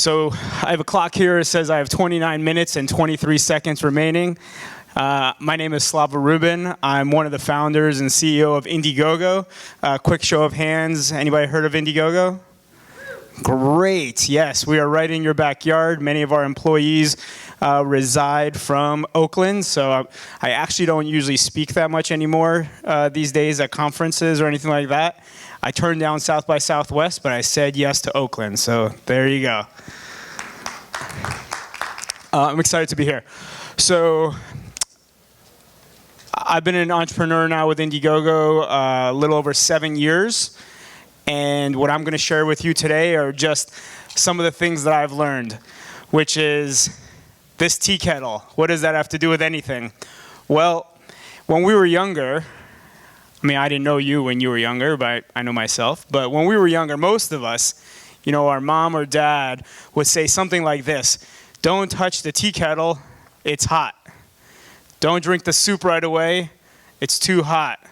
So I have a clock here. It says I have 29 minutes and 23 seconds remaining. My name is Slava Rubin. I'm one of the founders and CEO of Indiegogo. Quick show of hands. Anybody heard of Indiegogo? Great. Yes, we are right in your backyard. Many of our employees reside from Oakland, so I actually don't usually speak that much anymore these days at conferences or anything like that. I turned down South by Southwest, but I said yes to Oakland, so there you go. I'm excited to be here. So I've been an entrepreneur now with Indiegogo a little over 7 years, and what I'm going to share with you today are just some of the things that I've learned, which is this tea kettle. What does that have to do with anything? Well, when we were younger, I mean, I didn't know you when you were younger, but I know myself. But when we were younger, most of us, you know, our mom or dad would say something like this: don't touch the tea kettle, it's hot. Don't drink the soup right away, it's too hot.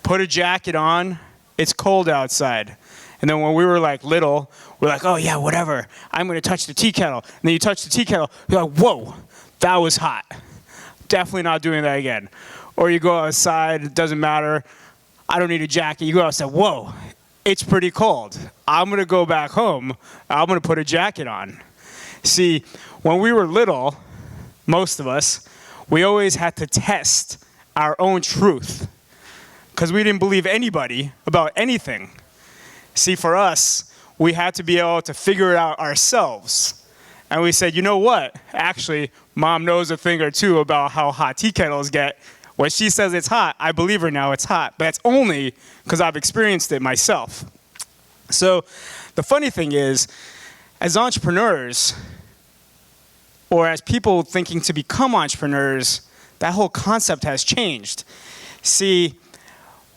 Put a jacket on, it's cold outside. And then when we were like little, we're like, oh yeah, whatever, I'm gonna touch the tea kettle. And then you touch the tea kettle, you're like, whoa, that was hot. Definitely not doing that again. Or you go outside, it doesn't matter, I don't need a jacket. You go outside, whoa, it's pretty cold. I'm gonna go back home, I'm gonna put a jacket on. See, when we were little, most of us, we always had to test our own truth because we didn't believe anybody about anything. See, for us, we had to be able to figure it out ourselves. And we said, you know what? Actually, mom knows a thing or two about how hot tea kettles get. When she says it's hot, I believe her now it's hot. But that's only because I've experienced it myself. So the funny thing is, as entrepreneurs, or as people thinking to become entrepreneurs, that whole concept has changed. See,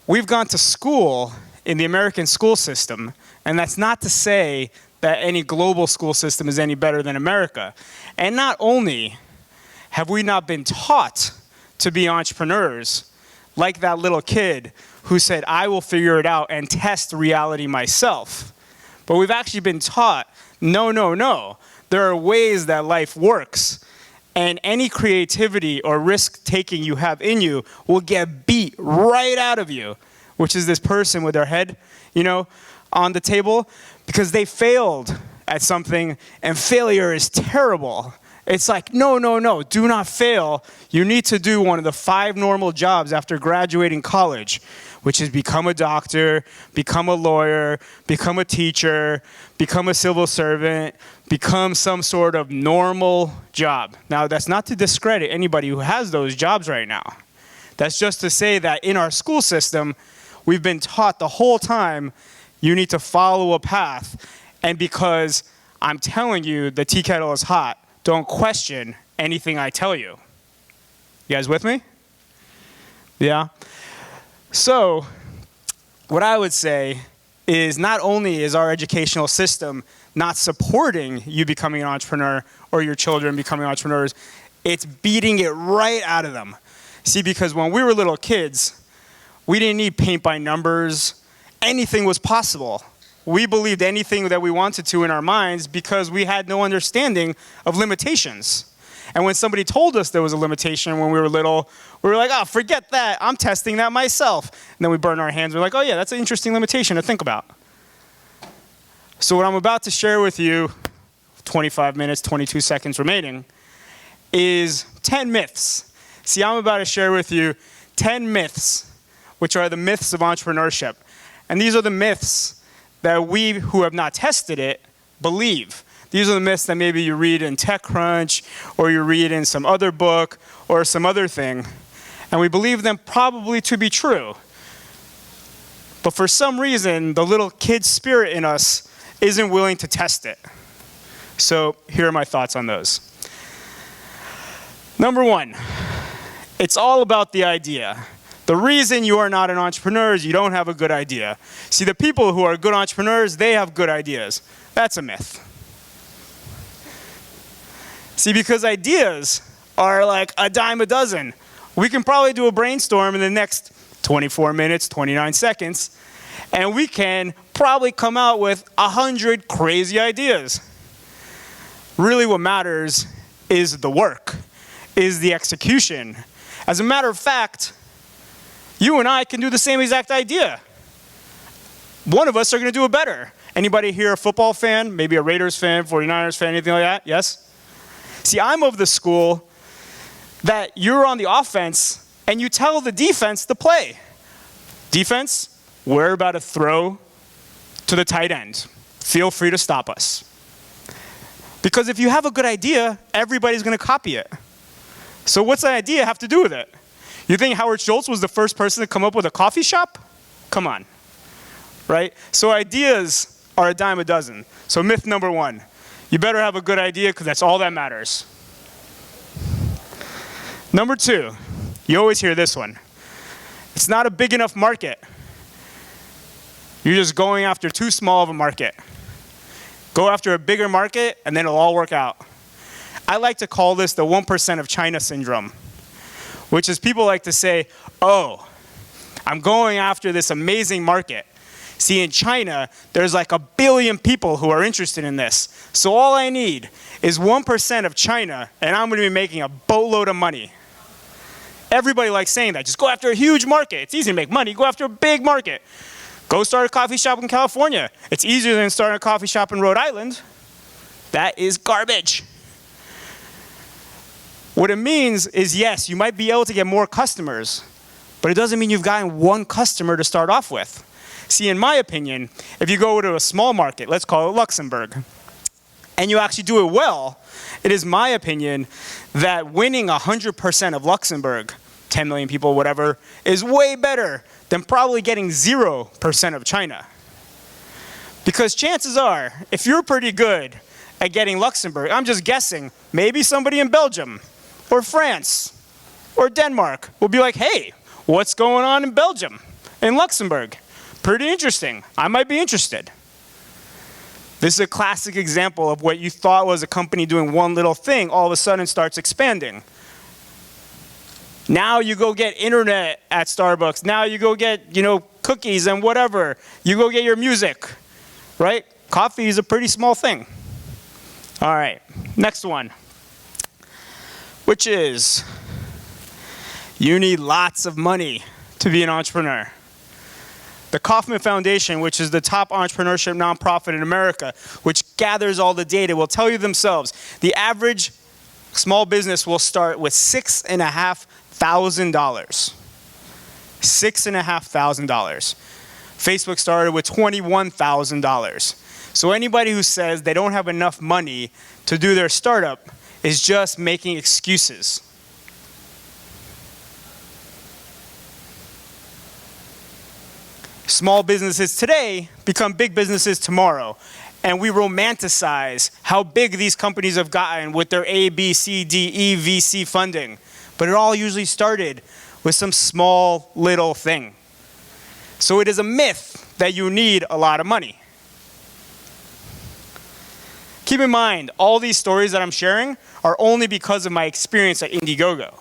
we've gone to school in the American school system, and that's not to say that any global school system is any better than America. And not only have we not been taught to be entrepreneurs, like that little kid who said, I will figure it out and test reality myself, but we've actually been taught, no. There are ways that life works, and any creativity or risk-taking you have in you will get beat right out of you, which is this person with their head, you know, on the table, because they failed at something, and failure is terrible. It's like, no, do not fail. You need to do one of the 5 normal jobs after graduating college, which is become a doctor, become a lawyer, become a teacher, become a civil servant, become some sort of normal job. Now, that's not to discredit anybody who has those jobs right now. That's just to say that in our school system, we've been taught the whole time you need to follow a path, and because I'm telling you the tea kettle is hot, don't question anything I tell you. You guys with me? Yeah? So, what I would say is not only is our educational system not supporting you becoming an entrepreneur or your children becoming entrepreneurs, it's beating it right out of them. See, because when we were little kids, we didn't need paint by numbers. Anything was possible. We believed anything that we wanted to in our minds because we had no understanding of limitations. And when somebody told us there was a limitation when we were little, we were like, oh, forget that. I'm testing that myself. And then we burn our hands. We're like, oh, yeah, that's an interesting limitation to think about. So what I'm about to share with you, 25 minutes, 22 seconds remaining, is 10 myths. See, I'm about to share with you 10 myths, which are the myths of entrepreneurship. And these are the myths that we who have not tested it believe. These are the myths that maybe you read in TechCrunch or you read in some other book or some other thing. And we believe them probably to be true. But for some reason, the little kid spirit in us isn't willing to test it. So here are my thoughts on those. Number 1, it's all about the idea. The reason you are not an entrepreneur is you don't have a good idea. See, the people who are good entrepreneurs, they have good ideas. That's a myth. See, because ideas are like a dime a dozen. We can probably do a brainstorm in the next 24 minutes, 29 seconds, and we can probably come out with 100 crazy ideas. Really what matters is the work, is the execution. As a matter of fact, you and I can do the same exact idea. One of us are going to do it better. Anybody here a football fan? Maybe a Raiders fan, 49ers fan, anything like that? Yes? See, I'm of the school that you're on the offense and you tell the defense to play. Defense, we're about to throw to the tight end. Feel free to stop us. Because if you have a good idea, everybody's going to copy it. So what's the idea have to do with it? You think Howard Schultz was the first person to come up with a coffee shop? Come on, right? So ideas are a dime a dozen. So myth number one, you better have a good idea because that's all that matters. Number two, you always hear this one. It's not a big enough market. You're just going after too small of a market. Go after a bigger market and then it'll all work out. I like to call this the 1% of China syndrome, which is people like to say, oh, I'm going after this amazing market. See, in China, there's like 1 billion people who are interested in this. So all I need is 1% of China, and I'm going to be making a boatload of money. Everybody likes saying that. Just go after a huge market. It's easy to make money. Go after a big market. Go start a coffee shop in California. It's easier than starting a coffee shop in Rhode Island. That is garbage. What it means is, yes, you might be able to get more customers, but it doesn't mean you've gotten one customer to start off with. See, in my opinion, if you go to a small market, let's call it Luxembourg, and you actually do it well, it is my opinion that winning 100% of Luxembourg, 10 million people, whatever, is way better than probably getting 0% of China. Because chances are, if you're pretty good at getting Luxembourg, I'm just guessing, maybe somebody in Belgium, or France, or Denmark will be like, hey, what's going on in Belgium, in Luxembourg? Pretty interesting. I might be interested. This is a classic example of what you thought was a company doing one little thing, all of a sudden starts expanding. Now you go get internet at Starbucks. Now you go get, cookies and whatever. You go get your music, right? Coffee is a pretty small thing. All right, next one, which is you need lots of money to be an entrepreneur. The Kauffman Foundation, which is the top entrepreneurship nonprofit in America, which gathers all the data, will tell you themselves the average small business will start with $6,500. $6,500. Facebook started with $21,000. So anybody who says they don't have enough money to do their startup is just making excuses. Small businesses today become big businesses tomorrow. And we romanticize how big these companies have gotten with their A, B, C, D, E, VC funding. But it all usually started with some small little thing. So it is a myth that you need a lot of money. Keep in mind, all these stories that I'm sharing are only because of my experience at Indiegogo.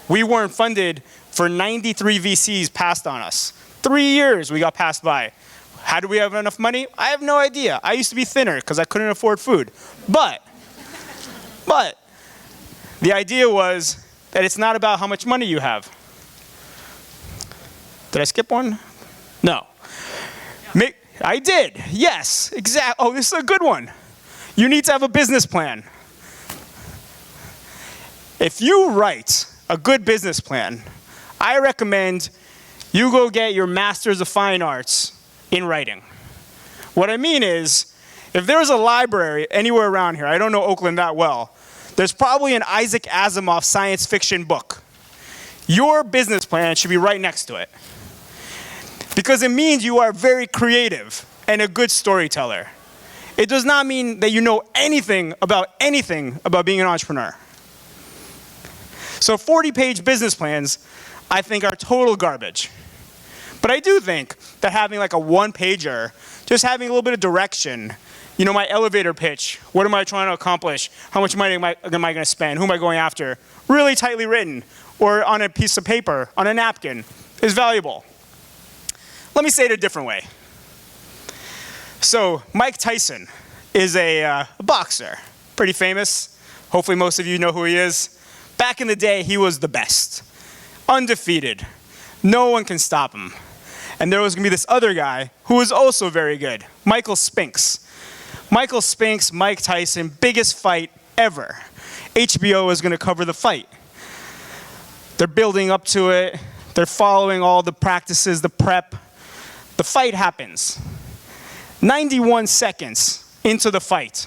We weren't funded for 93 VCs passed on us. 3 years we got passed by. How do we have enough money? I have no idea. I used to be thinner because I couldn't afford food. But the idea was that it's not about how much money you have. Did I skip one? No. I did. Yes, exactly. Oh, this is a good one. You need to have a business plan. If you write a good business plan, I recommend you go get your Master's of Fine Arts in writing. What I mean is, if there's a library anywhere around here, I don't know Oakland that well, there's probably an Isaac Asimov science fiction book. Your business plan should be right next to it. Because it means you are very creative and a good storyteller. It does not mean that you know anything about being an entrepreneur. So 40-page business plans, I think, are total garbage. But I do think that having like a one-pager, just having a little bit of direction, my elevator pitch, what am I trying to accomplish? How much money am I going to spend? Who am I going after? Really tightly written, or on a piece of paper, on a napkin, is valuable. Let me say it a different way. So Mike Tyson is a boxer, pretty famous. Hopefully most of you know who he is. Back in the day, he was the best. Undefeated. No one can stop him. And there was going to be this other guy who was also very good, Michael Spinks. Michael Spinks, Mike Tyson, biggest fight ever. HBO is going to cover the fight. They're building up to it. They're following all the practices, the prep. The fight happens. 91 seconds into the fight,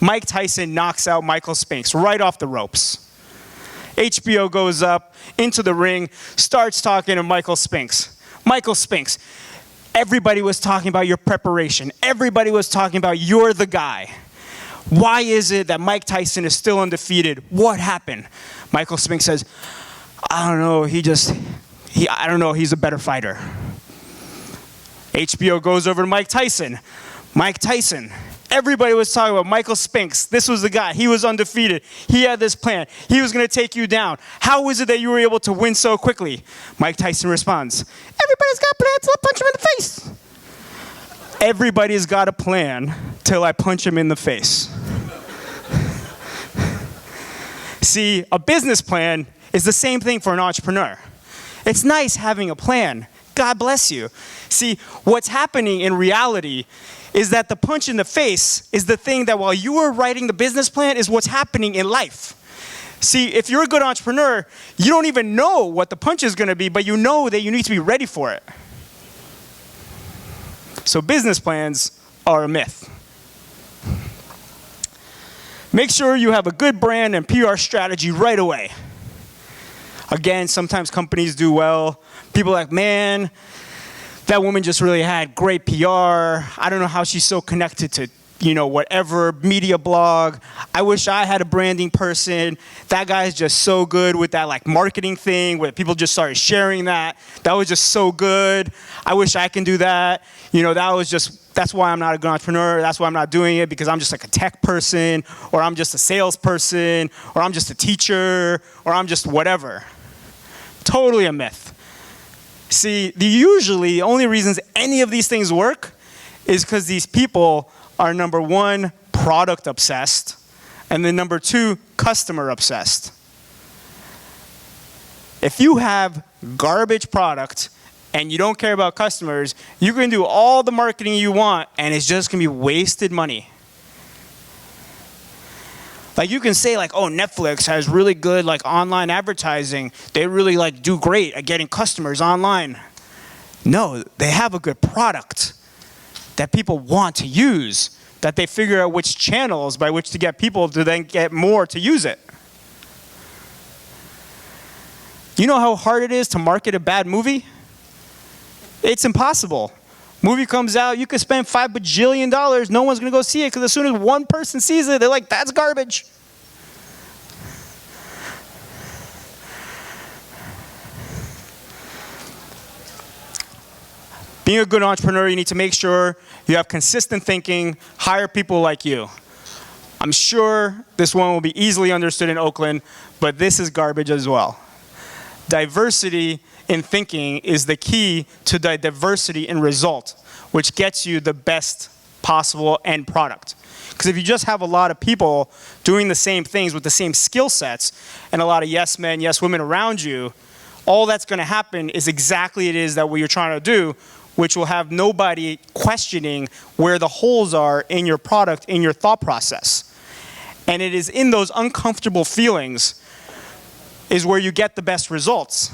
Mike Tyson knocks out Michael Spinks right off the ropes. HBO goes up into the ring, starts talking to Michael Spinks. Michael Spinks, everybody was talking about your preparation. Everybody was talking about you're the guy. Why is it that Mike Tyson is still undefeated? What happened? Michael Spinks says, I don't know, I don't know, he's a better fighter. HBO goes over to Mike Tyson. Mike Tyson, everybody was talking about Michael Spinks. This was the guy. He was undefeated. He had this plan. He was going to take you down. How is it that you were able to win so quickly? Mike Tyson responds, everybody's got plans till I punch him in the face. Everybody's got a plan till I punch him in the face. See, a business plan is the same thing for an entrepreneur. It's nice having a plan. God bless you. See, what's happening in reality is that the punch in the face is the thing that while you are writing the business plan is what's happening in life. See, if you're a good entrepreneur, you don't even know what the punch is going to be, but you know that you need to be ready for it. So business plans are a myth. Make sure you have a good brand and PR strategy right away. Again, sometimes companies do well. People are like, man, that woman just really had great PR. I don't know how she's so connected to, whatever media blog. I wish I had a branding person. That guy's just so good with that marketing thing where people just started sharing that. That was just so good. I wish I can do that. That's why I'm not a good entrepreneur. That's why I'm not doing it, because I'm just a tech person, or I'm just a salesperson, or I'm just a teacher, or I'm just whatever. Totally a myth. See, usually the only reasons any of these things work is because these people are, number one, product obsessed, and then number two, customer obsessed. If you have garbage product and you don't care about customers, you can do all the marketing you want and it's just going to be wasted money. You can say oh, Netflix has really good online advertising. They really do great at getting customers online. No, they have a good product that people want to use, that they figure out which channels by which to get people to then get more to use it. You know how hard it is to market a bad movie? It's impossible. Movie comes out, you could spend $5 bajillion, no one's going to go see it, because as soon as one person sees it, they're like, that's garbage. Being a good entrepreneur, you need to make sure you have consistent thinking, hire people like you. I'm sure this one will be easily understood in Oakland, but this is garbage as well. Diversity in thinking is the key to the diversity in result, which gets you the best possible end product. Because if you just have a lot of people doing the same things with the same skill sets and a lot of yes men, yes women around you, all that's going to happen is exactly it is that what you're trying to do, which will have nobody questioning where the holes are in your product, in your thought process. And it is in those uncomfortable feelings is where you get the best results.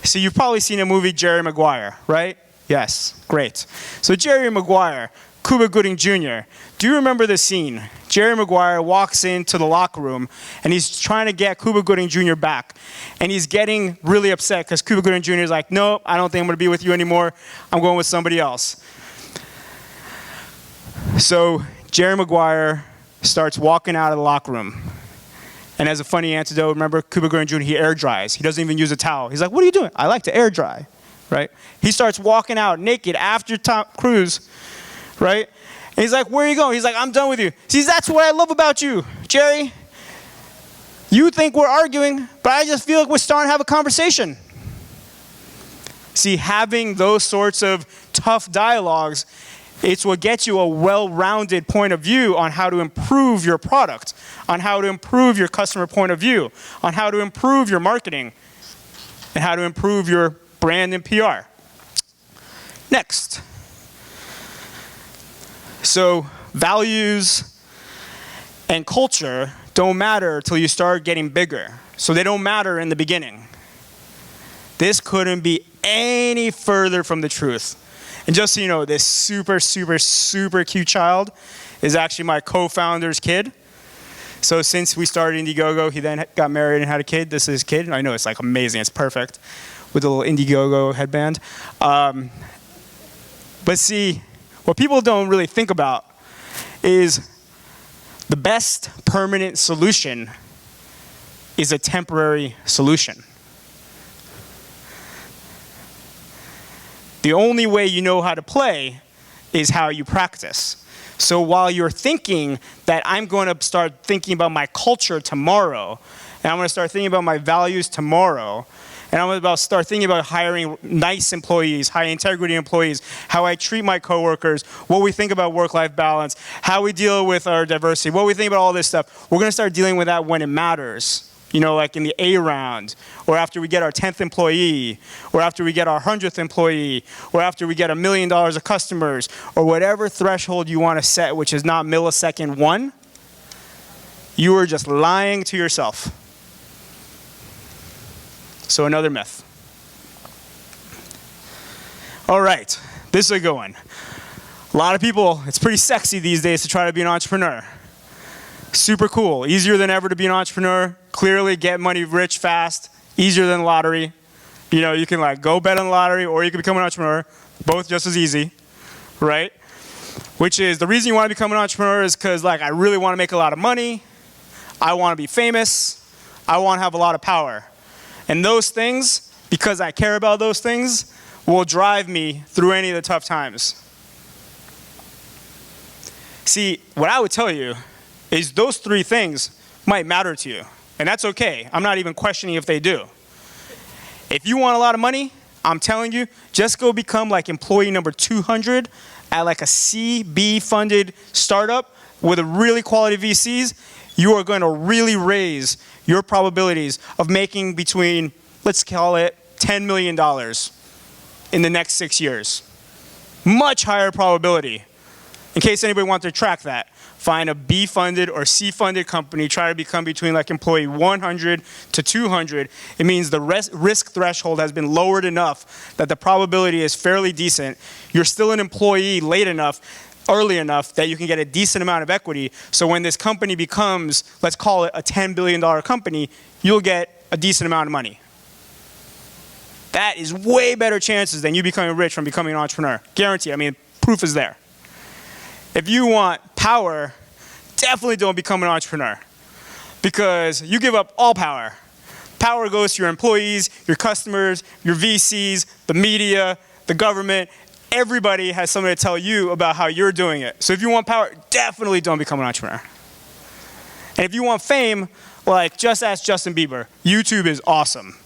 So you've probably seen a movie, Jerry Maguire, right? Yes, great. So Jerry Maguire, Cuba Gooding Jr., do you remember the scene? Jerry Maguire walks into the locker room and he's trying to get Cuba Gooding Jr. back. And he's getting really upset because Cuba Gooding Jr. is like, nope, I don't think I'm going to be with you anymore. I'm going with somebody else. So Jerry Maguire starts walking out of the locker room. And as a funny anecdote, remember Cuba Gooding Jr., he air dries. He doesn't even use a towel. He's like, what are you doing? I like to air dry, right? He starts walking out naked after Tom Cruise, right? And he's like, where are you going? He's like, I'm done with you. See, that's what I love about you, Jerry. You think we're arguing, but I just feel like we're starting to have a conversation. See, having those sorts of tough dialogues It's what gets you a well-rounded point of view on how to improve your product, on how to improve your customer point of view, on how to improve your marketing, and how to improve your brand and PR. Next. So values and culture don't matter till you start getting bigger. So they don't matter in the beginning. This couldn't be any further from the truth. And just so you know, this super, super, super cute child is actually my co-founder's kid. So since we started Indiegogo, he then got married and had a kid. This is his kid. I know, it's like amazing. It's perfect with a little Indiegogo headband. But see, what people don't really think about is the best permanent solution is a temporary solution. The only way you know how to play is how you practice. So while you're thinking that I'm going to start thinking about my culture tomorrow, and I'm going to start thinking about my values tomorrow, and I'm going to start thinking about hiring nice employees, high integrity employees, how I treat my coworkers, what we think about work-life balance, how we deal with our diversity, what we think about all this stuff. We're going to start dealing with that when it matters. You know, like in the A round, or after we get our 10th employee, or after we get our 100th employee, or after we get $1 million of customers, or whatever threshold you want to set, which is not millisecond one, you are just lying to yourself. So another myth. All right, this is a good one. A lot of people, it's pretty sexy these days to try to be an entrepreneur. Super cool, easier than ever to be an entrepreneur. Clearly get money rich fast, easier than lottery. You know, you can like go bet on the lottery or you can become an entrepreneur, both just as easy, right? Which is, the reason you want to become an entrepreneur is because like I really want to make a lot of money, I want to be famous, I want to have a lot of power. And those things, because I care about those things, will drive me through any of the tough times. See, what I would tell you is those three things might matter to you. And that's okay. I'm not even questioning if they do. If you want a lot of money, I'm telling you, just go become like employee number 200 at like a C/B funded startup with a really quality VCs. You are going to really raise your probabilities of making between, let's call it $10 million in the next 6 years. Much higher probability. In case anybody wants to track that, find a B-funded or C-funded company, try to become between like employee 100 to 200. It means the risk threshold has been lowered enough that the probability is fairly decent. You're still an employee early enough that you can get a decent amount of equity. So when this company becomes, let's call it a $10 billion company, you'll get a decent amount of money. That is way better chances than you becoming rich from becoming an entrepreneur. Guarantee, I mean, proof is there. If you want power, definitely don't become an entrepreneur because you give up all power. Power goes to your employees, your customers, your VCs, the media, the government. Everybody has something to tell you about how you're doing it. So if you want power, definitely don't become an entrepreneur. And if you want fame, like just ask Justin Bieber. YouTube is awesome.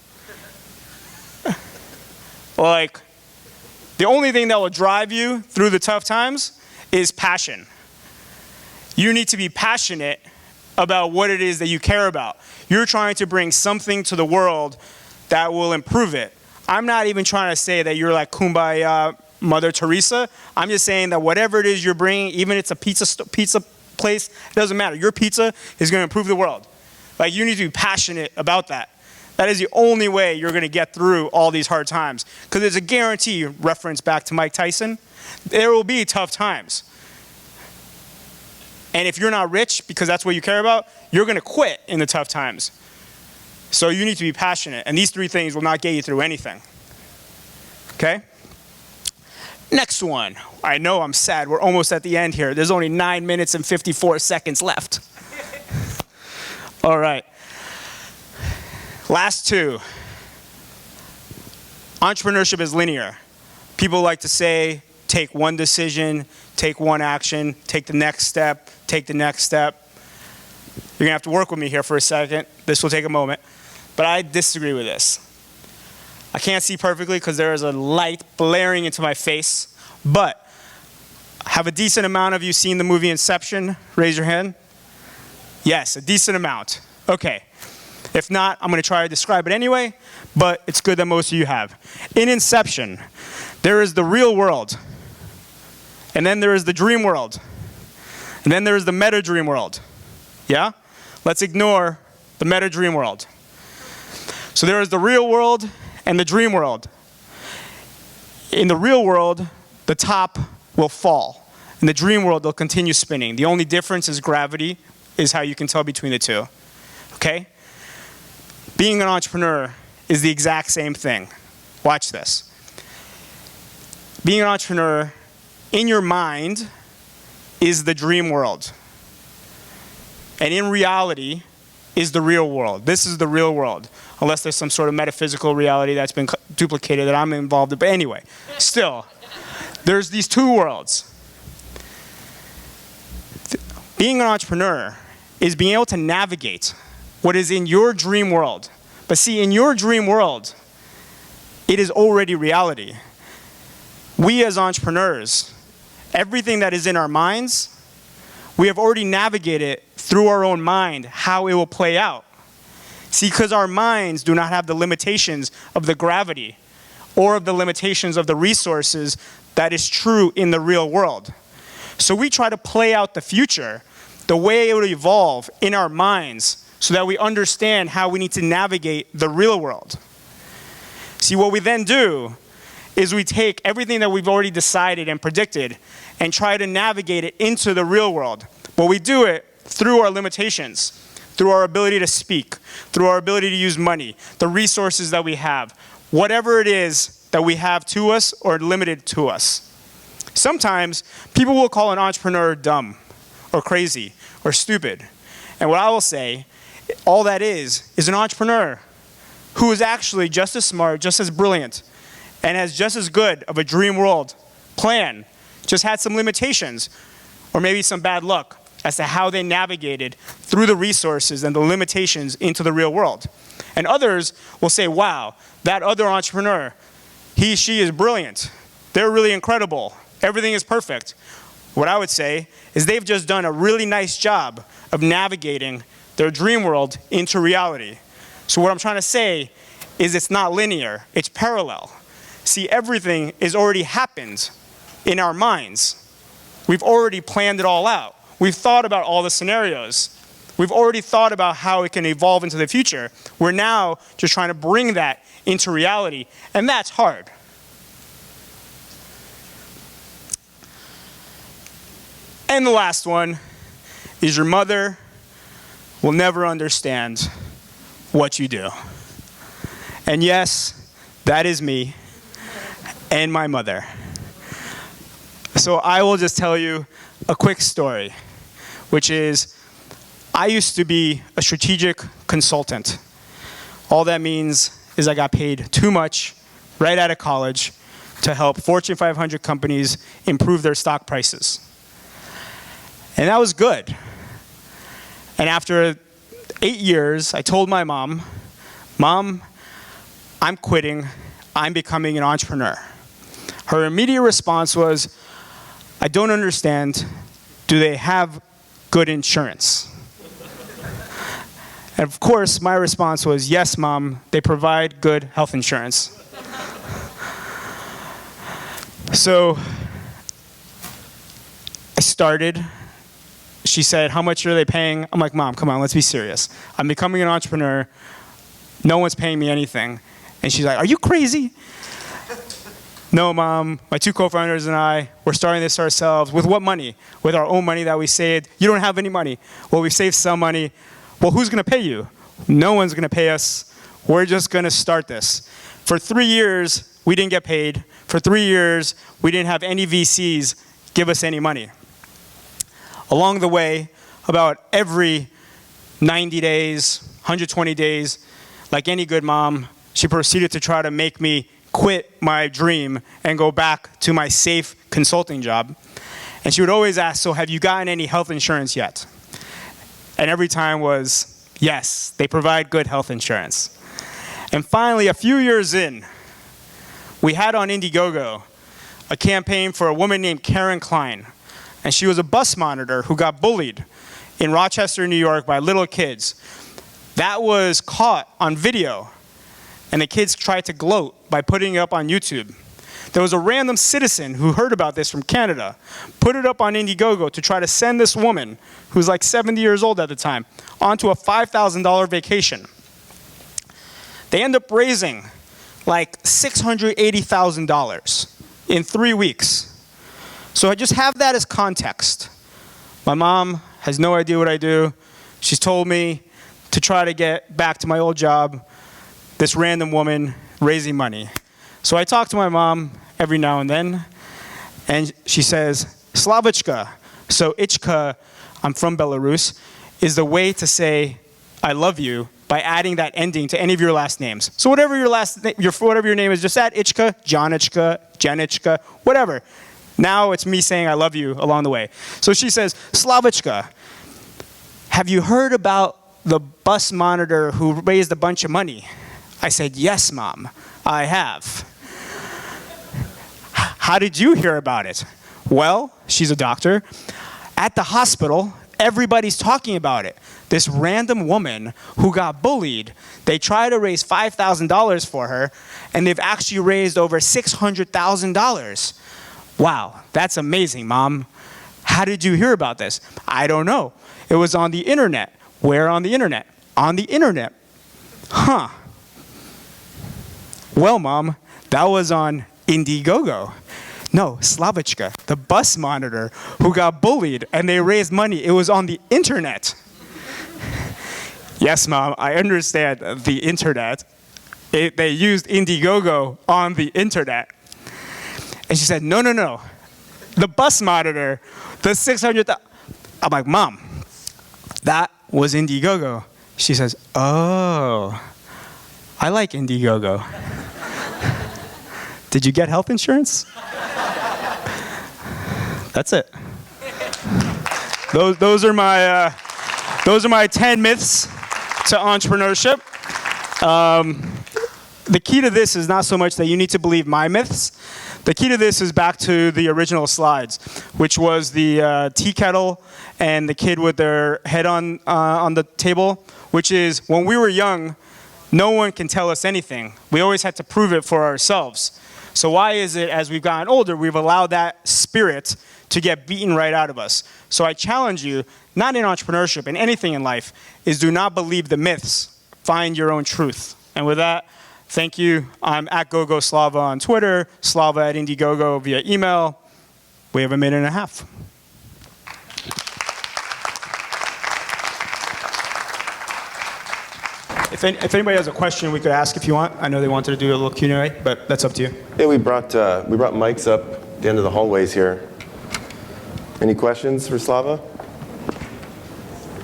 Like, the only thing that will drive you through the tough times is passion. You need to be passionate about what it is that you care about. You're trying to bring something to the world that will improve it. I'm not even trying to say that you're like Kumbaya, Mother Teresa. I'm just saying that whatever it is you're bringing, even if it's a pizza place, it doesn't matter. Your pizza is going to improve the world. Like, you need to be passionate about that. That is the only way you're going to get through all these hard times. Because there's a guarantee, reference back to Mike Tyson, there will be tough times. And if you're not rich, because that's what you care about, you're going to quit in the tough times. So you need to be passionate. And these three things will not get you through anything. Okay? Next one. I know I'm sad. We're almost at the end here. There's only 9 minutes and 54 seconds left. All right. Last two. Entrepreneurship is linear. People like to say, take one decision, take one action, take the next step, take the next step. You're going to have to work with me here for a second. This will take a moment. But I disagree with this. I can't see perfectly because there is a light blaring into my face. But Have a decent amount of you seen the movie Inception? Raise your hand. Yes, a decent amount. Okay. If not, I'm going to try to describe it anyway, but it's good that most of you have. In Inception, there is the real world, and then there is the dream world, and then there is the meta dream world. Yeah? Let's ignore the meta dream world. So there is the real world and the dream world. In the real world, the top will fall. In the dream world, they'll continue spinning. The only difference is gravity, is how you can tell between the two. Okay? Being an entrepreneur is the exact same thing. Watch this. Being an entrepreneur, in your mind, is the dream world. And in reality, is the real world. This is the real world. Unless there's some sort of metaphysical reality that's been duplicated that I'm involved in. But anyway, still, there's these two worlds. Being an entrepreneur is being able to navigate what is in your dream world. But see, in your dream world, it is already reality. We as entrepreneurs, everything that is in our minds, we have already navigated through our own mind how it will play out. See, because our minds do not have the limitations of the gravity or of the limitations of the resources that is true in the real world. So we try to play out the future, the way it will evolve in our minds so that we understand how we need to navigate the real world. See, what we then do is we take everything that we've already decided and predicted and try to navigate it into the real world. But we do it through our limitations, through our ability to speak, through our ability to use money, the resources that we have, whatever it is that we have to us or limited to us. Sometimes people will call an entrepreneur dumb or crazy or stupid. And what I will say, all that is an entrepreneur who is actually just as smart, just as brilliant, and has just as good of a dream world plan, just had some limitations or maybe some bad luck as to how they navigated through the resources and the limitations into the real world. And others will say, wow, that other entrepreneur, he, she is brilliant. They're really incredible. Everything is perfect. What I would say is they've just done a really nice job of navigating their dream world into reality. So what I'm trying to say is it's not linear, it's parallel. See, everything is already happened in our minds. We've already planned it all out. We've thought about all the scenarios. We've already thought about how it can evolve into the future. We're now just trying to bring that into reality, and that's hard. And the last one is your mother will never understand what you do. And yes, that is me and my mother. So I will just tell you a quick story, which is I used to be a strategic consultant. All that means is I got paid too much right out of college to help Fortune 500 companies improve their stock prices. And that was good. And after 8 years, I told my mom, Mom, I'm quitting. I'm becoming an entrepreneur. Her immediate response was, I don't understand. Do they have good insurance? And of course, my response was, yes, Mom, they provide good health insurance. So I started. She said, how much are they paying? I'm like, Mom, come on, let's be serious. I'm becoming an entrepreneur. No one's paying me anything. And she's like, are you crazy? No, Mom, my two co-founders and I, we're starting this ourselves. With what money? With our own money that we saved. You don't have any money. Well, we saved some money. Well, who's going to pay you? No one's going to pay us. We're just going to start this. For 3 years, we didn't get paid. For 3 years, we didn't have any VCs give us any money. Along the way, about every 90 days, 120 days, like any good mom, she proceeded to try to make me quit my dream and go back to my safe consulting job. And she would always ask, so have you gotten any health insurance yet? And every time was, yes, they provide good health insurance. And finally, a few years in, we had on Indiegogo a campaign for a woman named Karen Klein, And she was a bus monitor who got bullied in Rochester, New York by little kids. That was caught on video. And the kids tried to gloat by putting it up on YouTube. There was a random citizen who heard about this from Canada, put it up on Indiegogo to try to send this woman, who was like 70 years old at the time, onto a $5,000 vacation. They end up raising like $680,000 in 3 weeks. So I just have that as context. My mom has no idea what I do. She's told me to try to get back to my old job, this random woman raising money. So I talk to my mom every now and then, and she says, Slavichka, so Ichka, I'm from Belarus, is the way to say I love you by adding that ending to any of your last names. So whatever your whatever your name is, just add Ichka, Jonichka, Jenichka, whatever. Now it's me saying I love you along the way. So she says, Slavichka, have you heard about the bus monitor who raised a bunch of money? I said, yes, Mom, I have. How did you hear about it? Well, she's a doctor. At the hospital, everybody's talking about it. This random woman who got bullied, they tried to raise $5,000 for her, and they've actually raised over $600,000. Wow, that's amazing, Mom. How did you hear about this? I don't know. It was on the internet. Where on the internet? On the internet. Huh. Well, Mom, that was on Indiegogo. No, Slavichka, the bus monitor who got bullied and they raised money. It was on the internet. Yes, Mom, I understand the internet. They used Indiegogo on the internet. And she said, no, no, no. The bus monitor, the 600,000. I'm like, Mom, that was Indiegogo. She says, oh, I like Indiegogo. Did you get health insurance? That's it. Those are my 10 myths to entrepreneurship. The key to this is not so much that you need to believe my myths. The key to this is back to the original slides, which was the tea kettle and the kid with their head on the table, which is when we were young, no one can tell us anything. We always had to prove it for ourselves. So why is it as we've gotten older, we've allowed that spirit to get beaten right out of us? So I challenge you, not in entrepreneurship, in anything in life, is do not believe the myths. Find your own truth. And with that, thank you. I'm at GoGoSlava on Twitter, Slava at Indiegogo via email. We have a minute and a half. If anybody has a question, we could ask if you want. I know they wanted to do a little Q&A, but that's up to you. Yeah, we brought mics up at the end of the hallways here. Any questions for Slava?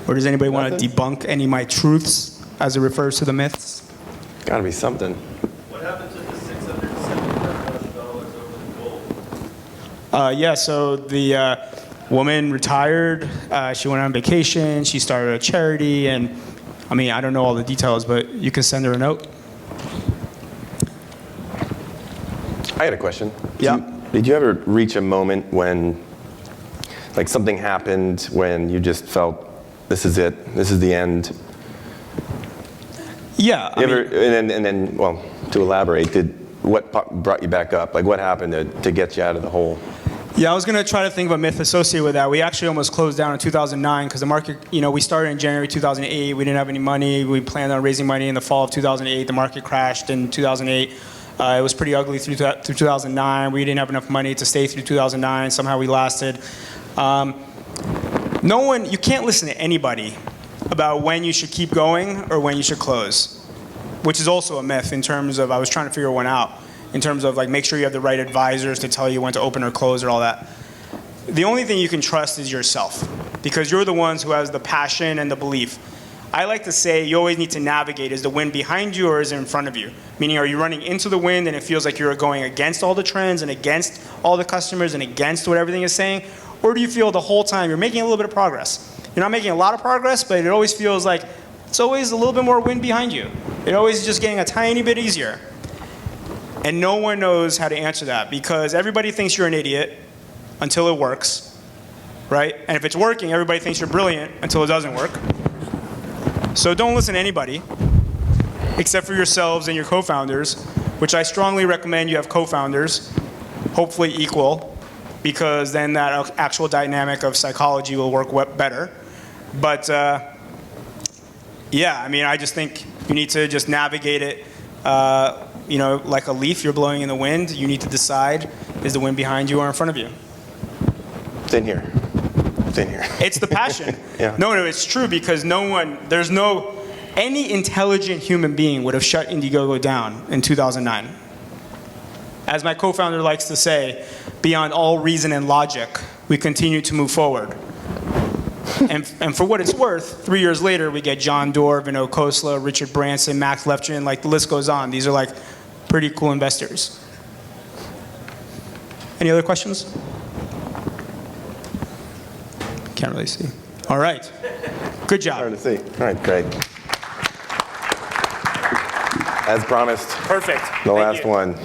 Or does anybody want to debunk any of my truths as it refers to the myths? Got to be something. What happened to the $675,000 over the goal? Yeah, so the woman retired. She went on vacation. She started a charity, and I mean, I don't know all the details, but you can send her a note. I had a question. Yeah. Did you ever reach a moment when, like, something happened when you just felt, this is it, this is the end? Yeah. And then, well, to elaborate, what brought you back up? Like, what happened to get you out of the hole? Yeah, I was going to try to think of a myth associated with that. We actually almost closed down in 2009 because the market, we started in January 2008. We didn't have any money. We planned on raising money in the fall of 2008. The market crashed in 2008. It was pretty ugly through 2009. We didn't have enough money to stay through 2009. Somehow we lasted. You can't listen to anybody about when you should keep going or when you should close, which is also a myth in terms of, I was trying to figure one out. In terms of like, make sure you have the right advisors to tell you when to open or close or all that. The only thing you can trust is yourself, because you're the ones who has the passion and the belief. I like to say you always need to navigate. Is the wind behind you or is it in front of you? Meaning, are you running into the wind and it feels like you're going against all the trends and against all the customers and against what everything is saying? Or do you feel the whole time you're making a little bit of progress? You're not making a lot of progress, but it always feels like it's always a little bit more wind behind you. It always is just getting a tiny bit easier. And no one knows how to answer that because everybody thinks you're an idiot until it works. right? And if it's working, everybody thinks you're brilliant until it doesn't work. So don't listen to anybody except for yourselves and your co-founders, which I strongly recommend you have co-founders, hopefully equal, because then that actual dynamic of psychology will work better. But yeah, I mean, I just think you need to just navigate it, you know, like a leaf you're blowing in the wind. You need to decide, is the wind behind you or in front of you? Thin here. Thin here. It's the passion. Yeah. No, it's true, because any intelligent human being would have shut Indiegogo down in 2009. As my co-founder likes to say, beyond all reason and logic, we continue to move forward. And for what it's worth, 3 years later, we get John Doerr, Vinod Khosla, Richard Branson, Max Levchin, like the list goes on. These are like pretty cool investors. Any other questions? Can't really see. All right. Good job. Hard to see. All right, great. As promised, Perfect. the Thank last you. one.